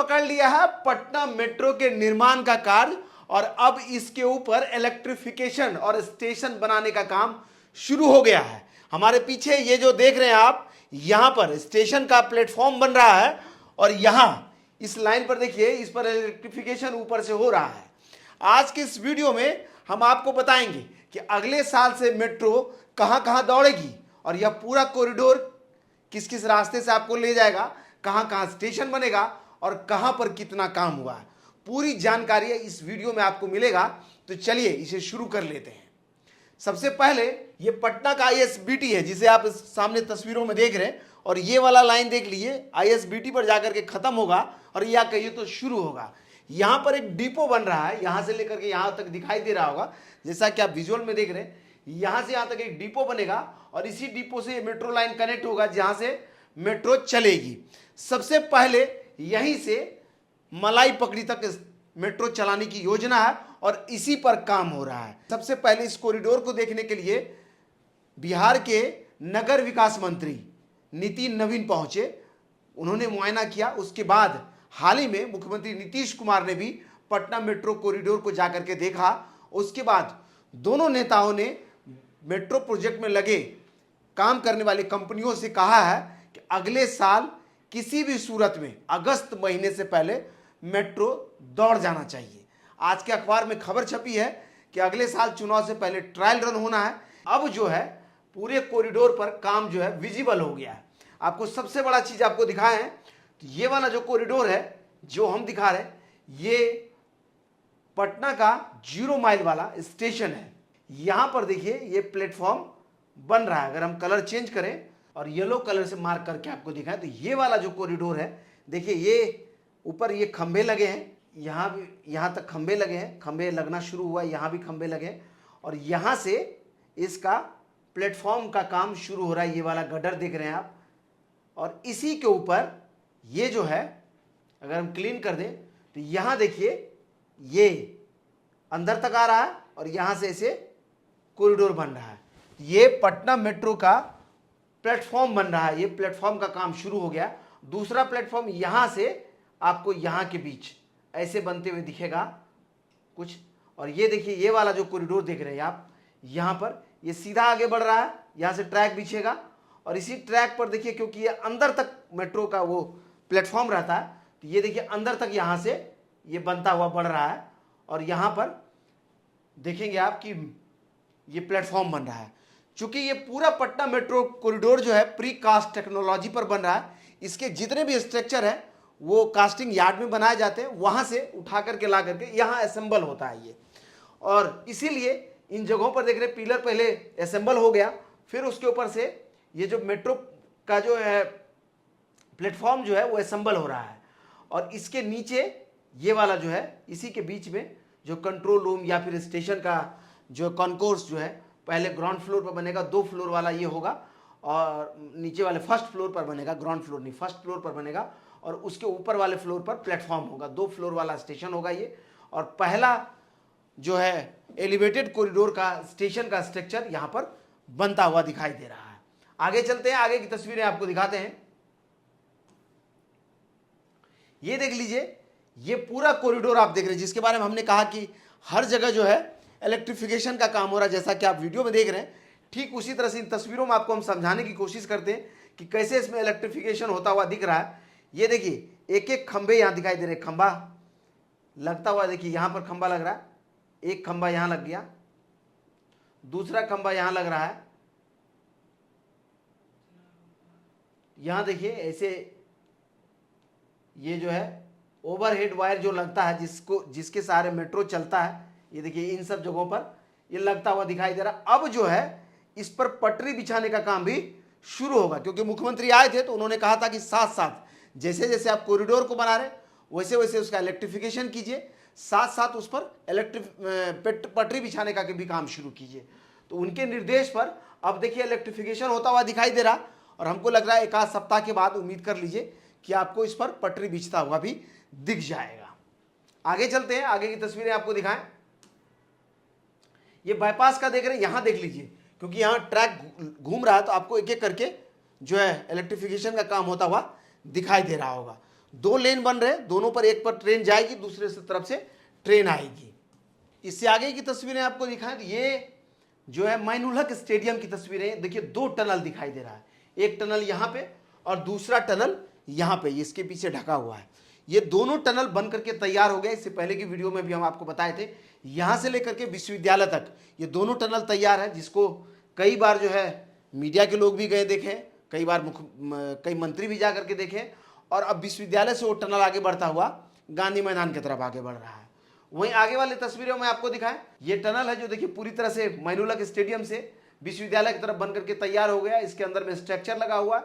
पकड़ लिया है पटना मेट्रो के निर्माण का कार्य और अब इसके ऊपर इलेक्ट्रिफिकेशन और स्टेशन बनाने का काम शुरू हो गया है। हमारे पीछे ये जो देख रहे हैं आप, यहां पर स्टेशन का प्लेटफॉर्म बन रहा है और यहां इस लाइन पर देखिए, इस पर इलेक्ट्रिफिकेशन ऊपर से हो रहा है। आज के इस वीडियो में हम आपको बताएंगे कि अगले साल से मेट्रो कहां कहां दौड़ेगी और यह पूरा कॉरिडोर किस किस रास्ते से आपको ले जाएगा, कहां कहां स्टेशन बनेगा और कहां पर कितना काम हुआ है। पूरी जानकारी इस वीडियो में आपको मिलेगा। तो चलिए इसे शुरू कर लेते हैं। सबसे पहले ये पटना का आईएसबीटी है जिसे आप सामने तस्वीरों में देख रहे हैं और ये वाला लाइन देख लीजिए, आईएसबीटी पर जाकर के खत्म होगा और या कहिए तो शुरू होगा। यहां पर एक डिपो बन रहा है, यहां से लेकर के यहां तक दिखाई दे रहा होगा, जैसा कि आप विजुअल में देख रहे हैं। यहां से यहां तक एक डिपो बनेगा और इसी डिपो से मेट्रो लाइन कनेक्ट होगा जहां से मेट्रो चलेगी। सबसे पहले यहीं से मलाई पकड़ी तक मेट्रो चलाने की योजना है और इसी पर काम हो रहा है। सबसे पहले इस कॉरिडोर को देखने के लिए बिहार के नगर विकास मंत्री नितिन नवीन पहुंचे, उन्होंने मुआयना किया। उसके बाद हाल ही में मुख्यमंत्री नीतीश कुमार ने भी पटना मेट्रो कॉरिडोर को जाकर के देखा। उसके बाद दोनों नेताओं ने मेट्रो प्रोजेक्ट में लगे काम करने वाली कंपनियों से कहा है कि अगले साल किसी भी सूरत में अगस्त महीने से पहले मेट्रो दौड़ जाना चाहिए। आज के अखबार में खबर छपी है कि अगले साल चुनाव से पहले ट्रायल रन होना है। अब जो है पूरे कॉरिडोर पर काम जो है विजिबल हो गया है। आपको सबसे बड़ा चीज आपको दिखाए हैं, तो ये वाला जो कॉरिडोर है जो हम दिखा रहे हैं, ये पटना का 0 माइल वाला स्टेशन है। यहां पर देखिए ये प्लेटफॉर्म बन रहा है। अगर हम कलर चेंज करें और येलो कलर से मार्क करके आपको दिखाएं तो ये वाला जो कॉरिडोर है, देखिए ये ऊपर ये खंबे लगे हैं, यहाँ भी, यहाँ तक खंबे लगे हैं, खंबे लगना शुरू हुआ, यहाँ भी खंबे लगे हैं और यहाँ से इसका प्लेटफॉर्म का काम शुरू हो रहा है। ये वाला गडर देख रहे हैं आप और इसी के ऊपर ये जो है, अगर हम क्लीन कर दें तो यहाँ देखिए ये अंदर तक आ रहा है और यहाँ से इसे कॉरिडोर बन रहा है। ये पटना मेट्रो का प्लेटफॉर्म बन रहा है। ये प्लेटफॉर्म का काम शुरू हो गया। दूसरा प्लेटफॉर्म यहाँ से आपको यहाँ के बीच ऐसे बनते हुए दिखेगा कुछ। और ये देखिए ये वाला जो कॉरिडोर देख रहे हैं आप, यहाँ पर ये सीधा आगे बढ़ रहा है, यहाँ से ट्रैक बिछेगा और इसी ट्रैक पर देखिए, क्योंकि ये अंदर तक मेट्रो का वो प्लेटफॉर्म रहता है, तो ये देखिए अंदर तक यहाँ से ये बनता हुआ बढ़ रहा है और यहाँ पर देखेंगे आप कि ये प्लेटफॉर्म बन रहा है। चूंकि ये पूरा पटना मेट्रो कॉरिडोर जो है प्री कास्ट टेक्नोलॉजी पर बन रहा है, इसके जितने भी स्ट्रक्चर है वो कास्टिंग यार्ड में बनाए जाते हैं, वहां से उठा करके ला करके यहाँ असेंबल होता है ये। और इसीलिए इन जगहों पर देख रहे पिलर पहले असेंबल हो गया, फिर उसके ऊपर से ये जो मेट्रो का जो है प्लेटफॉर्म जो है वो असेंबल हो रहा है और इसके नीचे ये वाला जो है, इसी के बीच में जो कंट्रोल रूम या फिर स्टेशन का जो कॉन्कोर्स जो है, पहले ग्राउंड फ्लोर पर बनेगा, 2 फ्लोर वाला ये होगा और नीचे वाले फर्स्ट फ्लोर पर बनेगा, ग्राउंड फ्लोर नहीं फर्स्ट फ्लोर पर बनेगा और उसके ऊपर वाले फ्लोर पर प्लेटफॉर्म होगा। 2 फ्लोर वाला स्टेशन होगा ये। और पहला जो है एलिवेटेड कॉरिडोर का स्टेशन का स्ट्रक्चर यहां पर बनता हुआ दिखाई दे रहा है। आगे चलते हैं, आगे की तस्वीरें आपको दिखाते हैं। ये देख लीजिए, ये पूरा कॉरिडोर आप देख रहे हैं जिसके बारे में हमने कहा कि हर जगह जो है इलेक्ट्रिफिकेशन का काम हो रहा है, जैसा कि आप वीडियो में देख रहे हैं। ठीक उसी तरह से इन तस्वीरों में आपको हम समझाने की कोशिश करते हैं कि कैसे इसमें इलेक्ट्रिफिकेशन होता हुआ दिख रहा है। ये देखिए एक एक खंबे यहां दिखाई दे रहे, खंबा लगता हुआ, देखिए यहां पर खंबा लग रहा है, एक खंबा यहां लग गया, दूसरा खंबा यहां लग रहा है, यहां देखिए ऐसे ये जो है ओवरहेड वायर जो लगता है जिसके सहारे मेट्रो चलता है, ये देखिए इन सब जगहों पर ये लगता हुआ दिखाई दे रहा। अब जो है इस पर पटरी बिछाने का काम भी शुरू होगा, क्योंकि मुख्यमंत्री आए थे तो उन्होंने कहा था कि साथ साथ जैसे जैसे आप कॉरिडोर को बना रहे वैसे वैसे उसका इलेक्ट्रिफिकेशन कीजिए, साथ साथ उस पर पटरी बिछाने का भी काम शुरू कीजिए। तो उनके निर्देश पर अब देखिए इलेक्ट्रिफिकेशन होता हुआ दिखाई दे रहा और हमको लग रहा है 1 आध सप्ताह के बाद उम्मीद कर लीजिए कि आपको इस पर पटरी बिछता हुआ भी दिख जाएगा। आगे चलते हैं, आगे की तस्वीरें आपको दिखाएं। ये बाईपास का देख रहे हैं, यहां देख लीजिए, क्योंकि यहां ट्रैक घूम रहा है तो आपको एक एक करके जो है इलेक्ट्रिफिकेशन का काम होता हुआ दिखाई दे रहा होगा। दो लेन बन रहे हैं, दोनों पर, एक पर ट्रेन जाएगी, दूसरे से तरफ से ट्रेन आएगी। इससे आगे की तस्वीरें आपको दिखाएं, ये जो है मैनुलहक स्टेडियम की तस्वीरें। देखिए दो टनल दिखाई दे रहा है, एक टनल यहाँ पे और दूसरा टनल यहाँ पे, इसके पीछे ढका हुआ है। ये दोनों टनल बन करके तैयार हो गए। इससे पहले की वीडियो में भी हम आपको बताए थे, यहाँ से लेकर के विश्वविद्यालय तक ये दोनों टनल तैयार है, जिसको कई बार जो है मीडिया के लोग भी गए देखे, कई बार कई मंत्री भी जा करके देखे। और अब विश्वविद्यालय से वो टनल आगे बढ़ता हुआ गांधी मैदान की तरफ आगे बढ़ रहा है। वहीं आगे वाले तस्वीरों में आपको दिखाएं, ये टनल है जो देखिए पूरी तरह से मैनुलहक स्टेडियम से विश्वविद्यालय की तरफ बन करके तैयार हो गया। इसके अंदर में स्ट्रक्चर लगा हुआ,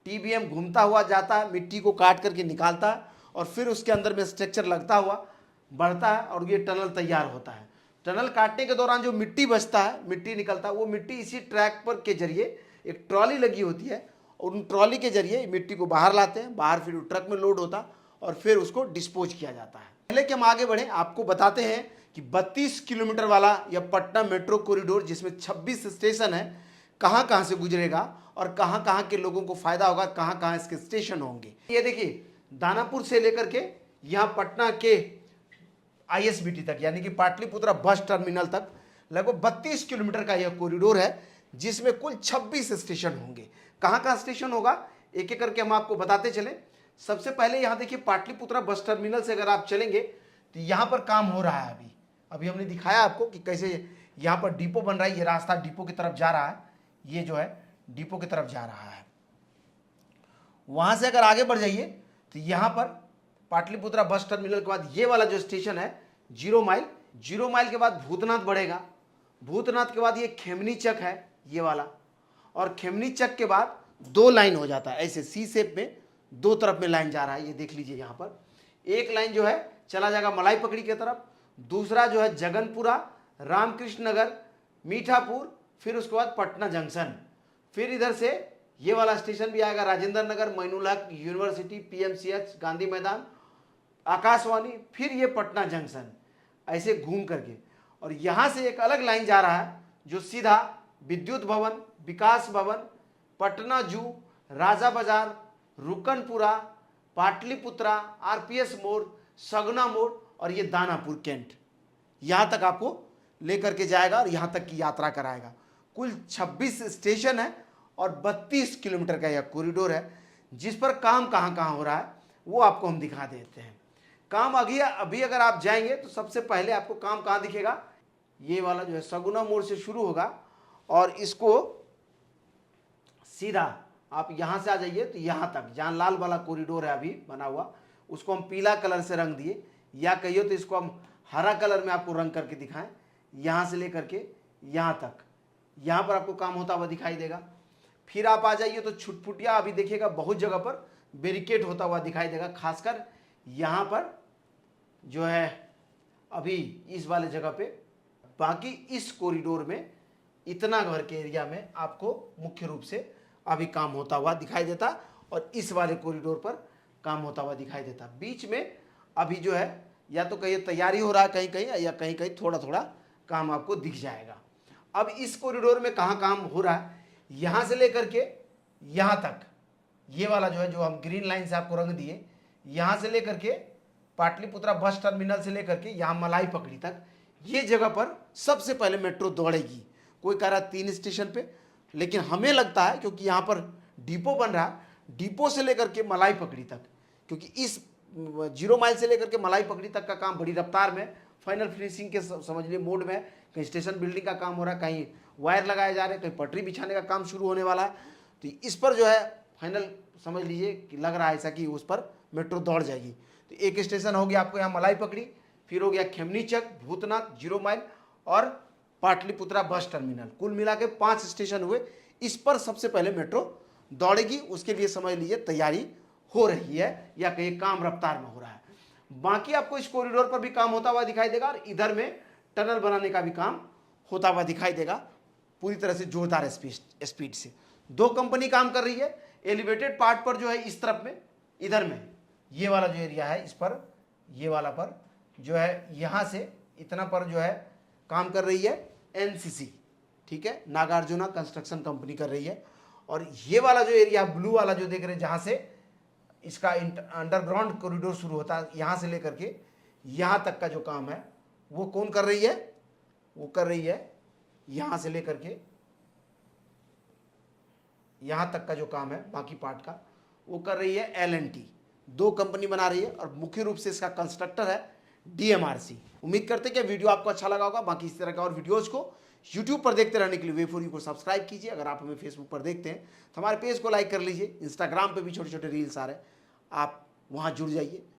टीबीएम घूमता हुआ जाता है, मिट्टी को काट करके निकालता है और फिर उसके अंदर में स्ट्रक्चर लगता हुआ बढ़ता है और ये टनल तैयार होता है। टनल काटने के दौरान जो मिट्टी बचता है, मिट्टी निकलता है, वो मिट्टी इसी ट्रैक पर के जरिए एक ट्रॉली लगी होती है, और उन ट्रॉली के जरिए मिट्टी को बाहर लाते हैं, बाहर फिर ट्रक में लोड होता और फिर उसको डिस्पोज किया जाता है। पहले कि हम आगे बढ़े, आपको बताते हैं कि 32 किलोमीटर वाला यह पटना मेट्रो कॉरिडोर, जिसमें 26 स्टेशन है, कहाँ कहाँ से गुजरेगा और कहाँ कहाँ के लोगों को फायदा होगा, कहाँ कहाँ इसके स्टेशन होंगे। ये देखिए दानापुर से लेकर के यहाँ पटना के आईएसबीटी तक, यानी कि पाटलिपुत्रा बस टर्मिनल तक लगभग 32 किलोमीटर का यह कॉरिडोर है, जिसमें कुल 26 स्टेशन होंगे। कहाँ कहाँ स्टेशन होगा एक एक करके हम आपको बताते चले। सबसे पहले यहाँ देखिए पाटलिपुत्रा बस टर्मिनल से अगर आप चलेंगे तो यहाँ पर काम हो रहा है। अभी हमने दिखाया आपको कि कैसे यहाँ पर डिपो बन रहा है। ये रास्ता डिपो की तरफ जा रहा है, ये जो है डिपो की तरफ जा रहा है। वहाँ से अगर आगे बढ़ जाइए तो यहाँ पर पाटलिपुत्रा बस टर्मिनल के बाद ये वाला जो स्टेशन है 0 माइल, 0 माइल के बाद भूतनाथ बढ़ेगा, भूतनाथ के बाद ये खेमनी चक है ये वाला, और खेमनी चक के बाद 2 लाइन हो जाता है, ऐसे सी शेप में 2 तरफ में लाइन जा रहा है। ये देख लीजिए, यहाँ पर एक लाइन जो है चला जाएगा मलाई पकड़ी की तरफ, दूसरा जो है जगनपुरा, रामकृष्ण नगर, मीठापुर, फिर उसके बाद पटना जंक्शन, फिर इधर से ये वाला स्टेशन भी आएगा राजेंद्र नगर, मैनुलहक, यूनिवर्सिटी, पीएमसीएच, गांधी मैदान, आकाशवाणी, फिर ये पटना जंक्शन, ऐसे घूम करके। और यहाँ से एक अलग लाइन जा रहा है जो सीधा विद्युत भवन, विकास भवन, पटना जू, राजा बाजार, रुकनपुरा, पाटलिपुत्रा, आरपीएस मोड़, सगुना मोड़ और ये दानापुर कैंट, यहाँ तक आपको लेकर के जाएगा और यहाँ तक की यात्रा कराएगा। कुल 26 स्टेशन है और 32 किलोमीटर का यह कॉरिडोर है, जिस पर काम कहाँ कहाँ हो रहा है वो आपको हम दिखा देते हैं। काम अभी अगर आप जाएंगे तो सबसे पहले आपको काम कहाँ दिखेगा, ये वाला जो है सगुना मोड़ से शुरू होगा और इसको सीधा आप यहाँ से आ जाइए तो यहाँ तक जहाँ लाल वाला कॉरिडोर है अभी बना हुआ, उसको हम पीला कलर से रंग दिए, या कहिए तो इसको हम हरा कलर में आपको रंग करके दिखाएं। यहाँ से लेकर के यहाँ तक, यहाँ पर आपको काम होता हुआ दिखाई देगा। फिर आप आ जाइए तो छुटपुटिया अभी देखिएगा बहुत जगह पर बैरिकेड होता हुआ दिखाई देगा, खासकर यहाँ पर जो है अभी इस वाले जगह पे। बाकी इस कॉरिडोर में इतना भर के एरिया में आपको मुख्य रूप से अभी काम होता हुआ दिखाई देता और इस वाले कॉरिडोर पर काम होता हुआ दिखाई देता। बीच में अभी जो है या तो कहीं तैयारी हो रहा है कहीं कहीं, या कहीं कहीं थोड़ा थोड़ा काम आपको दिख जाएगा। अब इस कॉरिडोर में कहाँ काम हो रहा है, यहाँ से लेकर के यहाँ तक, ये वाला जो है जो हम ग्रीन लाइन से आपको रंग दिए, यहाँ से लेकर के पाटलिपुत्रा बस टर्मिनल से लेकर के यहाँ मलाई पकड़ी तक, ये जगह पर सबसे पहले मेट्रो दौड़ेगी। कोई कह रहा है 3 स्टेशन पे, लेकिन हमें लगता है क्योंकि यहाँ पर डिपो बन रहा है, डिपो से लेकर के मलाई पकड़ी तक, क्योंकि इस 0 माइल से लेकर के मलाई पकड़ी तक का काम बड़ी रफ्तार में फाइनल फिनिशिंग के समझ लिए मोड में, कहीं स्टेशन बिल्डिंग का काम हो रहा है, कहीं वायर लगाए जा रहे हैं, कहीं पटरी बिछाने का काम शुरू होने वाला है। तो इस पर जो है फाइनल समझ लीजिए कि लग रहा है ऐसा कि उस पर मेट्रो दौड़ जाएगी। तो एक स्टेशन हो गया आपको यहाँ मलाई पकड़ी, फिर हो गया खेमनी चक, भूतनाथ, 0 माइल और पाटलिपुत्रा बस टर्मिनल, कुल मिला के 5 स्टेशन हुए। इस पर सबसे पहले मेट्रो दौड़ेगी, उसके लिए समझ लीजिए तैयारी हो रही है या कहीं काम रफ्तार में हो रहा है। बाकी आपको इस कॉरिडोर पर भी काम होता हुआ दिखाई देगा और इधर में टनल बनाने का भी काम होता हुआ दिखाई देगा पूरी तरह से जोरदार स्पीड से। 2 कंपनी काम कर रही है। एलिवेटेड पार्ट पर जो है इस तरफ में, इधर में ये वाला जो एरिया है इस पर, ये वाला पर जो है यहाँ से इतना पर जो है काम कर रही है एनसीसी, ठीक है, नागार्जुना कंस्ट्रक्शन कंपनी कर रही है। और ये वाला जो एरिया ब्लू वाला जो देख रहे हैं जहाँ से इसका अंडरग्राउंड कॉरिडोर शुरू होता है, यहाँ से लेकर के यहाँ तक का जो काम है वो कौन कर रही है, वो कर रही है यहाँ से लेकर के यहाँ तक का जो काम है बाकी पार्ट का वो कर रही है L&T। दो कंपनी बना रही है और मुख्य रूप से इसका कंस्ट्रक्टर है DMRC। उम्मीद करते हैं कि वीडियो आपको अच्छा लगा होगा। बाकी इस तरह का और वीडियोज को YouTube पर देखते रहने के लिए वे4यू को सब्सक्राइब कीजिए। अगर आप हमें फेसबुक पर देखते हैं तो हमारे पेज को लाइक कर लीजिए। इंस्टाग्राम पे भी छोटे छोटे रील्स आ रहे हैं, आप वहाँ जुड़ जाइए।